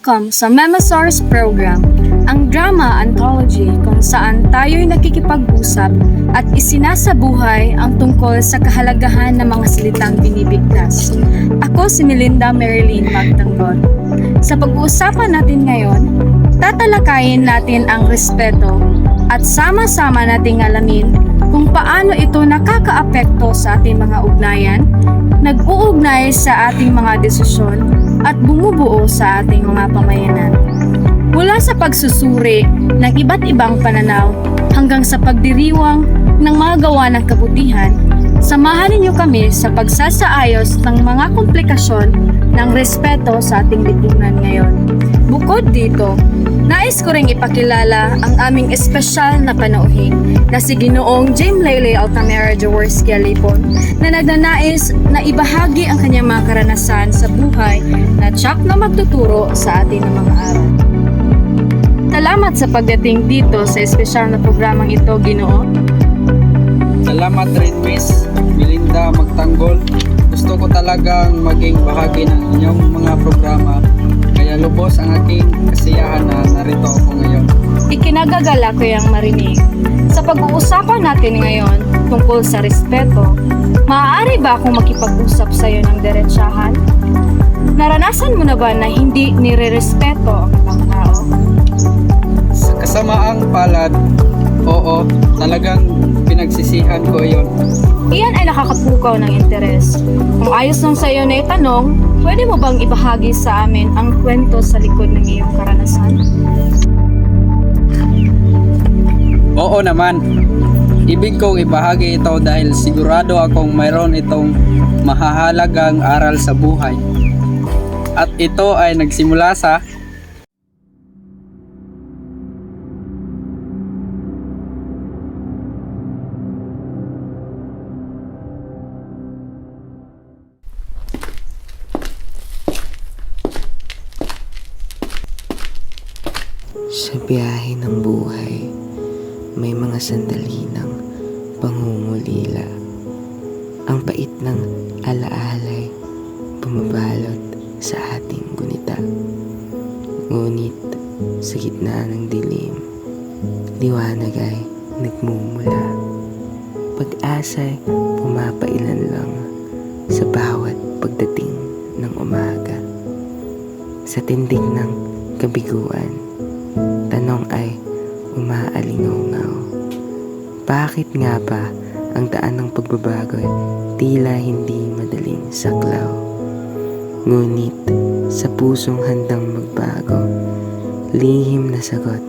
Welcome sa Memosaurus Program, ang drama anthology kung saan tayo'y nakikipag-usap at isinasabuhay ang tungkol sa kahalagahan ng mga salitang binibigkas. Ako si Melinda Marilyn Magtanggol. Sa pag-uusapan natin ngayon, tatalakayin natin ang respeto at sama-sama nating alamin kung paano ito nakakaapekto sa ating mga ugnayan, nag-uugnay sa ating mga desisyon, at bumubuo sa ating mga pamayanan. Mula sa pagsusuri ng iba't ibang pananaw hanggang sa pagdiriwang ng mga gawa ng kabutihan, samahan ninyo kami sa pagsasaayos ng mga komplikasyon ng respeto sa ating lipunan ngayon. Bukod dito, nais ko ring ipakilala ang aming espesyal na panauhin na si Ginoong James Lele Altamira Jaworski Alipon na nagnanais na ibahagi ang kanyang mga karanasan sa buhay na tiyak na magtuturo sa atin ng mga aral. Salamat sa pagdating dito sa espesyal na programang ito, Ginoo. Salamat rin, Miss Melinda Magtanggol. Gusto ko talagang maging bahagi ng inyong mga programa, kaya lubos ang aking kasiyahan na narito ako ngayon. Ikinagagala ko yung marinig. Sa pag-uusapan natin ngayon tungkol sa respeto, maaari ba akong makipag-usap sa iyo ng diretsahan? Naranasan mo na ba na hindi nire-respeto ang ibang tao? Sa kasamaang palad, oo, talagang pinagsisihan ko iyon. Iyan ay nakakapukaw ng interes. Kung ayos lang sa iyo na itanong, pwede mo bang ibahagi sa amin ang kwento sa likod ng iyong karanasan? Oo naman. Ibig kong ibahagi ito dahil sigurado akong mayroon itong mahahalagang aral sa buhay. At ito ay nagsimula sa Sa biyahe ng buhay, may mga sandali ng pangungulila. Ang pait ng alaalay bumabalot sa ating gunita. Ngunit sa gitna ng dilim, liwanag ay nagmumula. Pag-asa'y pumapailan lang sa bawat pagdating ng umaga. Sa tindig ng kabiguan, tanong ay umaalingaw-ngaw. Bakit nga ba ang daan ng pagbabago ay tila hindi madaling saklaw? Ngunit sa pusong handang magbago, lihim na sagot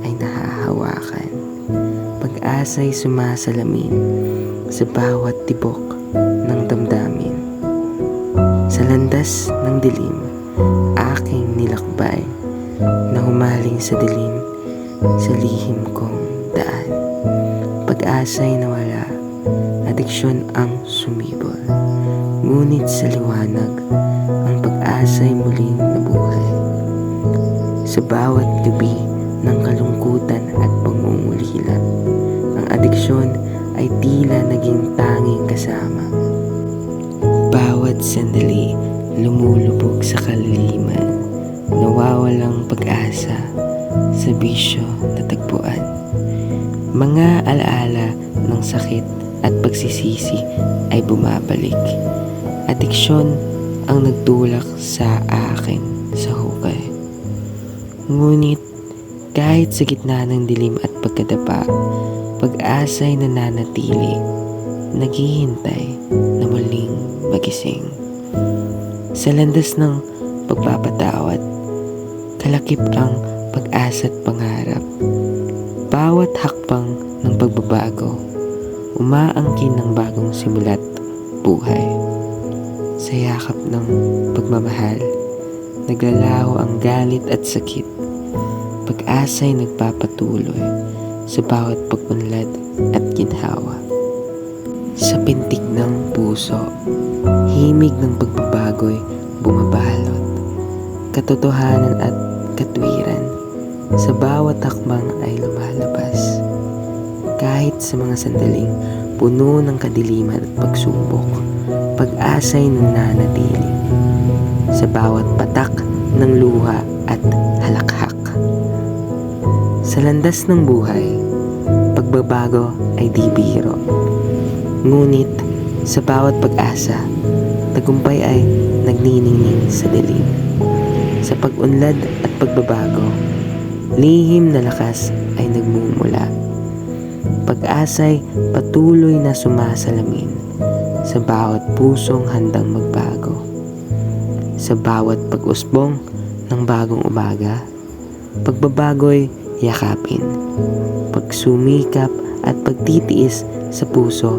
ay nahahawakan. Pag-asa'y sumasalamin sa bawat tibok ng damdamin. Sa landas ng dilim, aking nilakbay na humaling sa dilim sa lihim kong daan. Pag-asa'y nawala, adiksyon ang sumibol. Ngunit sa liwanag, ang pag-asa'y muling nabuhay. Sa bawat gabi ng kalungkutan at pangungulila, ang adiksyon ay tila naging tanging kasama. Bawat sandali lumulubog sa kaliliman, nawawalang pag-asa sa bisyo na tagpuan. Mga alaala ng sakit at pagsisisi ay bumabalik. Adiksyon ang nagtulak sa akin sa hukay. Ngunit kahit sa gitna ng dilim at pagkadapa, pag-asa'y nananatili, naghihintay na muling magising. Sa landas ng pagpapatawad, kalakip ang pag-asa at pangarap. Bawat hakbang ng pagbabago, umaangkin ng bagong simulat buhay. Sa yakap ng pagmamahal, naglalaho ang galit at sakit. Pag-asa'y nagpapatuloy sa bawat pag-unlad at ginhawa. Sa pintig ng puso, himig ng pagbabago'y bumabalot. Katotohanan at katwiran sa bawat hakbang ay lumalabas. Kahit sa mga sandaling puno ng kadiliman at pagsubok, pag-asa'y nananatili. Sa bawat patak ng luha at halakhak. Sa landas ng buhay, pagbabago ay di biro. Ngunit sa bawat pag-asa, tagumpay ay nagniningning sa dilim. Sa pag-unlad at pagbabago, lihim na lakas ay nagmumula. Pag-asa'y patuloy na sumasalamin sa bawat pusong handang magbago. Sa bawat pag-usbong ng bagong umaga, pagbabago'y yakapin. Pagsumikap at pagtitiis sa puso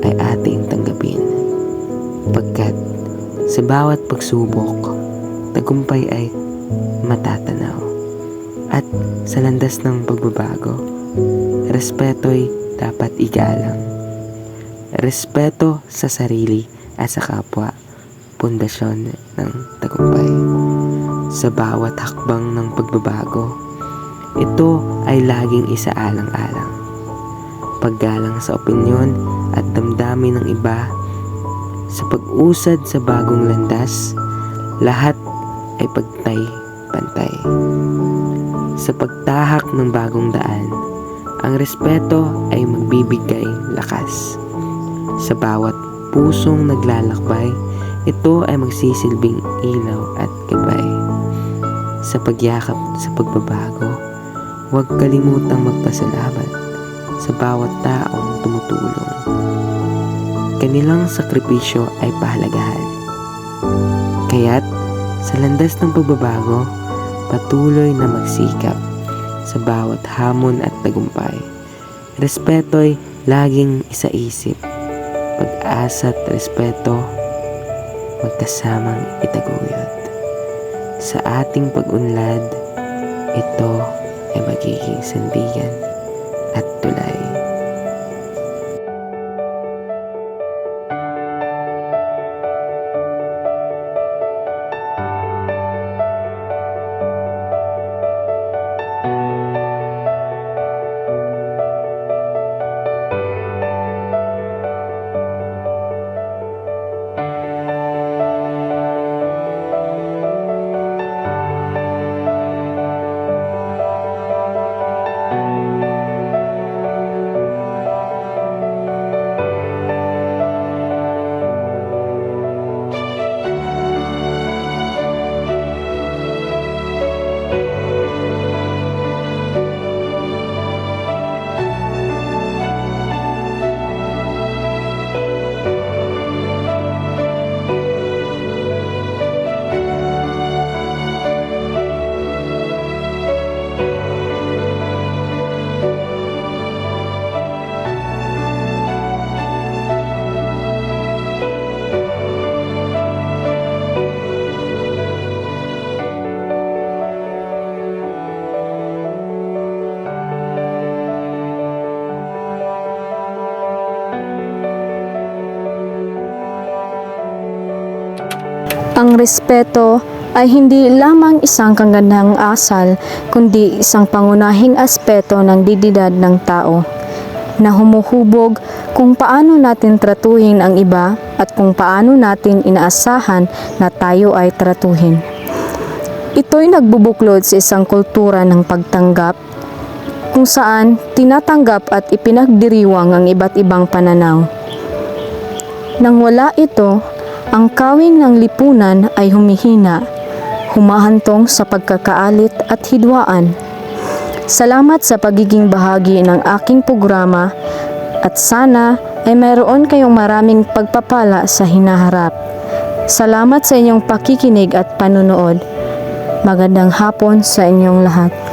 ay ating tanggapin. Pagkat sa bawat pagsubok, tagumpay ay matatanaw. At sa landas ng pagbabago, respeto'y dapat igalang. Respeto sa sarili at sa kapwa, pundasyon ng tagumpay. Sa bawat hakbang ng pagbabago, ito ay laging isaalang-alang. Paggalang sa opinyon at damdamin ng iba, sa pag-usad sa bagong landas, lahat ay pagtay-pantay. Sa pagtahak ng bagong daan, ang respeto ay magbibigay lakas. Sa bawat pusong naglalakbay, ito ay magsisilbing ilaw at gabay. Sa pagyakap sa pagbabago, huwag kalimutang magpasalamat sa bawat taong tumutulong. Kanilang sakripisyo ay pahalagahan. Kaya't sa landas ng pagbabago, patuloy na magsikap sa bawat hamon at tagumpay. Respeto'y laging isaisip. Pag-asa at respeto, magkasamang itaguyod. Sa ating pag-unlad, ito ay magiging sandigan at tulay. Ang respeto ay hindi lamang isang kagandahang asal, kundi isang pangunahing aspeto ng dignidad ng tao na humuhubog kung paano natin tratuhin ang iba at kung paano natin inaasahan na tayo ay tratuhin. Ito'y nagbubuklod sa isang kultura ng pagtanggap kung saan tinatanggap at ipinagdiriwang ang iba't ibang pananaw. Nang wala ito, ang kawing ng lipunan ay humihina, humahantong sa pagkakaalit at hidwaan. Salamat sa pagiging bahagi ng aking programa at sana ay mayroon kayong maraming pagpapala sa hinaharap. Salamat sa inyong pakikinig at panunood. Magandang hapon sa inyong lahat.